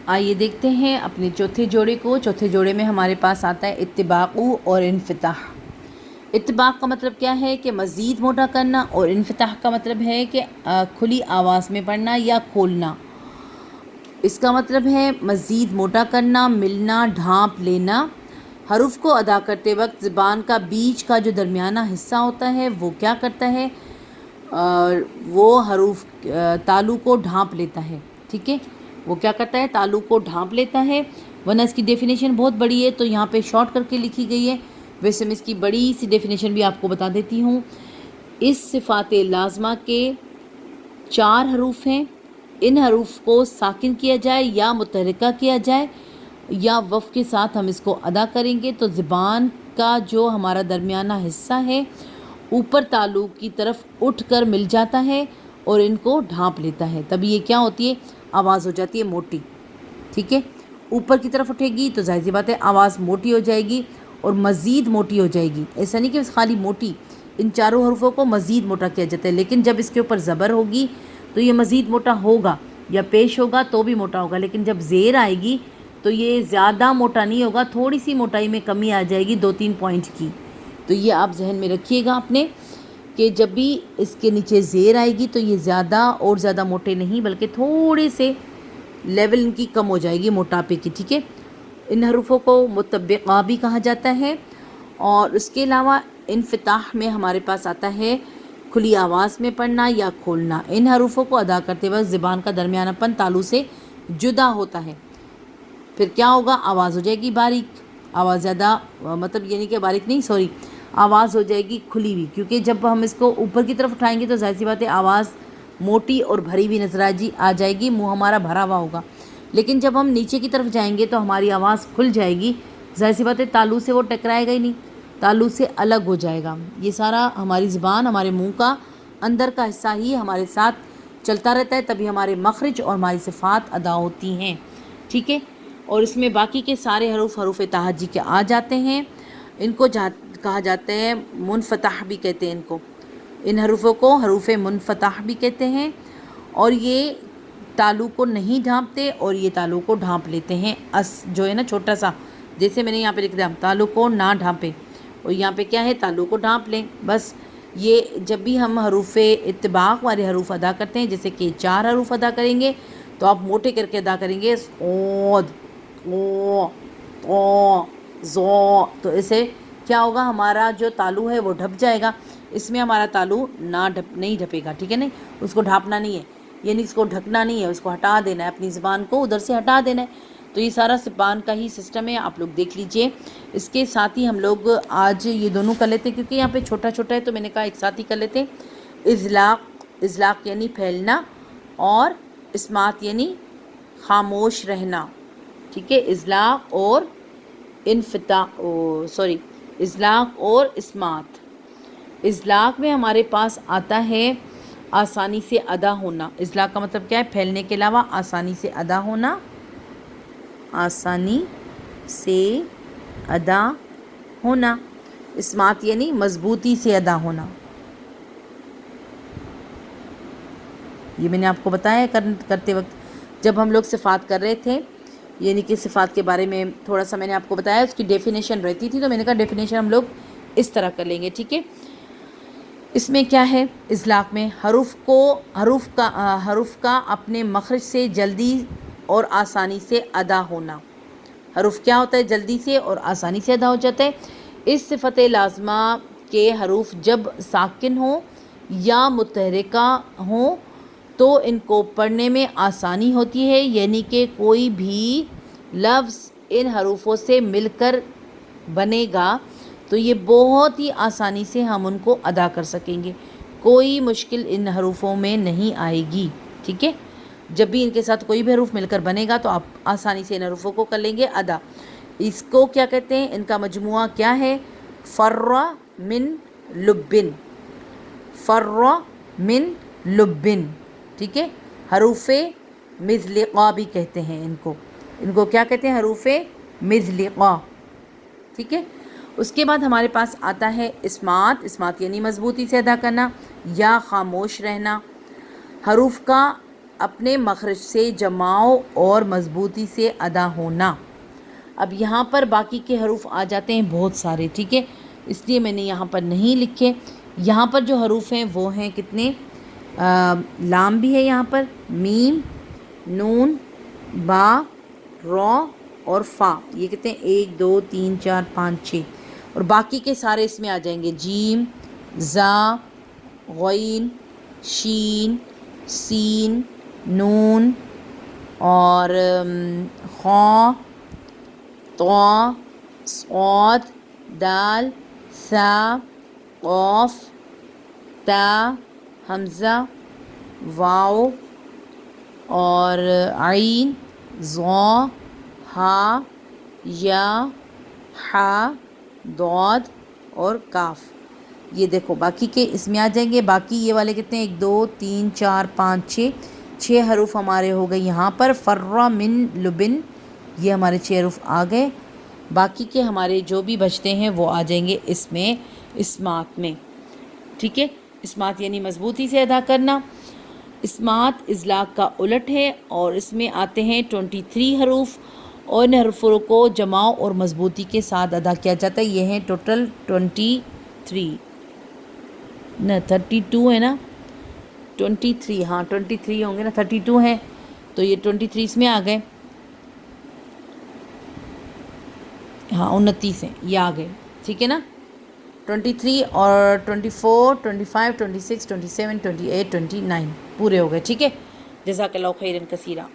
آئیے دیکھتے ہیں اپنے چوتھے جوڑے کو۔ چوتھے جوڑے میں ہمارے پاس آتا ہے اتباق اور انفتاح۔ اتباق کا مطلب کیا ہے کہ مزید موٹا کرنا، اور انفتاح کا مطلب ہے کہ کھلی آواز میں پڑھنا یا کھولنا۔ اس کا مطلب ہے مزید موٹا کرنا، ملنا، ڈھانپ لینا۔ حروف کو ادا کرتے وقت زبان کا بیچ کا جو درمیانہ حصہ ہوتا ہے وہ کیا کرتا ہے؟ وہ حروف تالو کو ڈھانپ لیتا ہے، ٹھیک ہے؟ وہ کیا کرتا ہے؟ تالو کو ڈھانپ لیتا ہے، ورنہ اس کی ڈیفینیشن بہت بڑی ہے تو یہاں پہ شارٹ کر کے لکھی گئی ہے۔ ویسے میں اس کی بڑی سی ڈیفینیشن بھی آپ کو بتا دیتی ہوں۔ اس صفات لازمہ کے 4 حروف ہیں۔ ان حروف کو ساکن کیا جائے یا متحرکہ کیا جائے یا وقف کے ساتھ ہم اس کو ادا کریں گے تو زبان کا جو ہمارا درمیانہ حصہ ہے اوپر تالو کی طرف اٹھ کر مل جاتا ہے اور ان کو ڈھانپ لیتا ہے، تبھی یہ کیا ہوتی ہے؟ آواز ہو جاتی ہے موٹی، ٹھیک ہے؟ اوپر کی طرف اٹھے گی تو ظاہر سی بات ہے آواز موٹی ہو جائے گی اور مزید موٹی ہو جائے گی۔ ایسا نہیں کہ خالی موٹی، ان 4 حروفوں کو مزید موٹا کیا جاتا ہے، لیکن جب اس کے اوپر زبر ہوگی تو یہ مزید موٹا ہوگا، یا پیش ہوگا تو بھی موٹا ہوگا، لیکن جب زیر آئے گی تو یہ زیادہ موٹا نہیں ہوگا، تھوڑی سی موٹائی میں کمی آ جائے گی 2-3 پوائنٹ کی۔ تو یہ آپ ذہن میں رکھیے گا اپنے کہ جب بھی اس کے نیچے زیر آئے گی تو یہ زیادہ اور زیادہ موٹے نہیں بلکہ تھوڑے سے لیول ان کی کم ہو جائے گی موٹاپے کی، ٹھیک ہے؟ ان حروفوں کو مطبقہ بھی کہا جاتا ہے۔ اور اس کے علاوہ انفتاح میں ہمارے پاس آتا ہے کھلی آواز میں پڑھنا یا کھولنا۔ ان حروفوں کو ادا کرتے وقت زبان کا درمیانہ پن تالو سے جدا ہوتا ہے، پھر کیا ہوگا؟ آواز ہو جائے گی باریک، آواز زیادہ مطلب یعنی کہ باریک نہیں، سوری، آواز ہو جائے گی کھلی ہوئی، کیونکہ جب ہم اس کو اوپر کی طرف اٹھائیں گے تو ظاہر سی بات ہے آواز موٹی اور بھری ہوئی نظر آ جائے گی، منہ ہمارا بھرا ہوا ہوگا۔ لیکن جب ہم نیچے کی طرف جائیں گے تو ہماری آواز کھل جائے گی، ظاہر سی بات ہے تالو سے وہ ٹکرائے گا ہی نہیں، تالو سے الگ ہو جائے گا۔ یہ سارا ہماری زبان، ہمارے منہ کا اندر کا حصہ ہی ہمارے ساتھ چلتا رہتا ہے، تبھی ہمارے مخرج اور ہماری صفات ادا ہوتی ہیں، ٹھیک ہے؟ اور اس میں باقی کے سارے حروف تہجی کے آ جاتے ہیں۔ ان کو کہا جاتا ہے منفتح بھی کہتے ہیں ان کو، ان حروفوں کو حروف منفتح بھی کہتے ہیں، اور یہ تالو کو نہیں ڈھانپتے اور یہ تالو کو ڈھانپ لیتے ہیں۔ جو ہے نا چھوٹا سا، جیسے میں نے یہاں پہ لکھ دیا تالو کو نہ ڈھانپے، اور یہاں پہ کیا ہے؟ تالو کو ڈھانپ لیں بس۔ یہ جب بھی ہم حروف اتباق والے حروف ادا کرتے ہیں، جیسے کہ 4 حروف ادا کریں گے تو آپ موٹے کر کے ادا کریں گے، صاد، او، او، زو، تو اسے کیا ہوگا؟ ہمارا جو تالو ہے وہ ڈھپ جائے گا، اس میں ہمارا تالو نہیں ڈھپے گا، ٹھیک ہے؟ نہیں، اس کو ڈھانپنا نہیں ہے، یعنی اس کو ڈھکنا نہیں ہے، اس کو ہٹا دینا ہے، اپنی زبان کو ادھر سے ہٹا دینا ہے۔ تو یہ سارا زبان کا ہی سسٹم ہے، آپ لوگ دیکھ لیجئے۔ اس کے ساتھ ہی ہم لوگ آج یہ دونوں کر لیتے ہیں، کیونکہ یہاں پہ چھوٹا چھوٹا ہے تو میں نے کہا ایک ساتھ ہی کر لیتے ہیں۔ اذلاق یعنی پھیلنا، اور اسمات یعنی خاموش رہنا، ٹھیک ہے؟ اذلاق اور اذلاق اور اسمات۔ اذلاق میں ہمارے پاس آتا ہے آسانی سے ادا ہونا۔ اذلاق کا مطلب کیا ہے؟ پھیلنے کے علاوہ آسانی سے ادا ہونا، آسانی سے ادا ہونا۔ اسمات یعنی مضبوطی سے ادا ہونا۔ یہ میں نے آپ کو بتایا کرتے وقت جب ہم لوگ صفات کر رہے تھے، یعنی کہ صفات کے بارے میں تھوڑا سا میں نے آپ کو بتایا، اس کی ڈیفینیشن رہتی تھی تو میں نے کہا ڈیفینیشن ہم لوگ اس طرح کر لیں گے، ٹھیک ہے؟ اس میں کیا ہے؟ اذلاق میں حروف کا اپنے مخرج سے جلدی اور آسانی سے ادا ہونا۔ حروف کیا ہوتا ہے؟ جلدی سے اور آسانی سے ادا ہو جاتا ہے۔ اس صفت لازمہ کے حروف جب ساکن ہوں یا متحرکہ ہوں تو ان کو پڑھنے میں آسانی ہوتی ہے، یعنی کہ کوئی بھی لفظ ان حروفوں سے مل کر بنے گا تو یہ بہت ہی آسانی سے ہم ان کو ادا کر سکیں گے، کوئی مشکل ان حروفوں میں نہیں آئے گی، ٹھیک ہے؟ جب بھی ان کے ساتھ کوئی بھی حروف مل کر بنے گا تو آپ آسانی سے ان حروفوں کو کر لیں گے ادا۔ اس کو کیا کہتے ہیں؟ ان کا مجموعہ کیا ہے؟ فر من لبن، فر من لبن، ٹھیک ہے؟ حروف مزلقہ بھی کہتے ہیں ان کو کیا کہتے ہیں؟ حروف مزلقہ، ٹھیک ہے؟ اس کے بعد ہمارے پاس آتا ہے اسمات یعنی مضبوطی سے ادا کرنا یا خاموش رہنا۔ حروف کا اپنے مخرج سے جماؤ اور مضبوطی سے ادا ہونا۔ اب یہاں پر باقی کے حروف آ جاتے ہیں بہت سارے، ٹھیک ہے، اس لیے میں نے یہاں پر نہیں لکھے۔ یہاں پر جو حروف ہیں وہ ہیں کتنے، لام بھی ہے یہاں پر، میم، نون، با، را اور فا، یہ کہتے ہیں 1 2 3 4 5 6، اور باقی کے سارے اس میں آ جائیں گے، جیم، زا، غین، شین، سین، نون اور خا، طا، صاد، دال، ثا، قاف، تا، حمزہ، واو اور عین، ضا، ہا، یا، حا، ضاد اور کاف۔ یہ دیکھو باقی کے اس میں آ جائیں گے، باقی یہ والے کتنے ہیں، 1 2 3 4 5 6، 6 حروف ہمارے ہو گئے یہاں پر، فرّ من لبن، یہ ہمارے 6 حروف آ گئے۔ باقی کے ہمارے جو بھی بچتے ہیں وہ آ جائیں گے اس میں، اسمات میں، ٹھیک ہے۔ اسمات یعنی مضبوطی سے ادا کرنا۔ اسمات اضلاق کا الٹ ہے اور اس میں آتے ہیں 23 حروف، اور ان حروفوں کو جماؤ اور مضبوطی کے ساتھ ادا کیا جاتا ہے۔ یہ ہیں ٹوٹل 23، نہ 32 ہے نا، 23، ہاں 23 ہوں گے نا، 32 ہیں تو یہ 23 اس میں آ گئے، ہاں 29 ہیں یہ آ گئے، ٹھیک ہے نا، 23 اور 24 25 26 27 28 29 پورے ہو گئے، ٹھیک ہے۔ جزاک اللہ خیرا کثیرا۔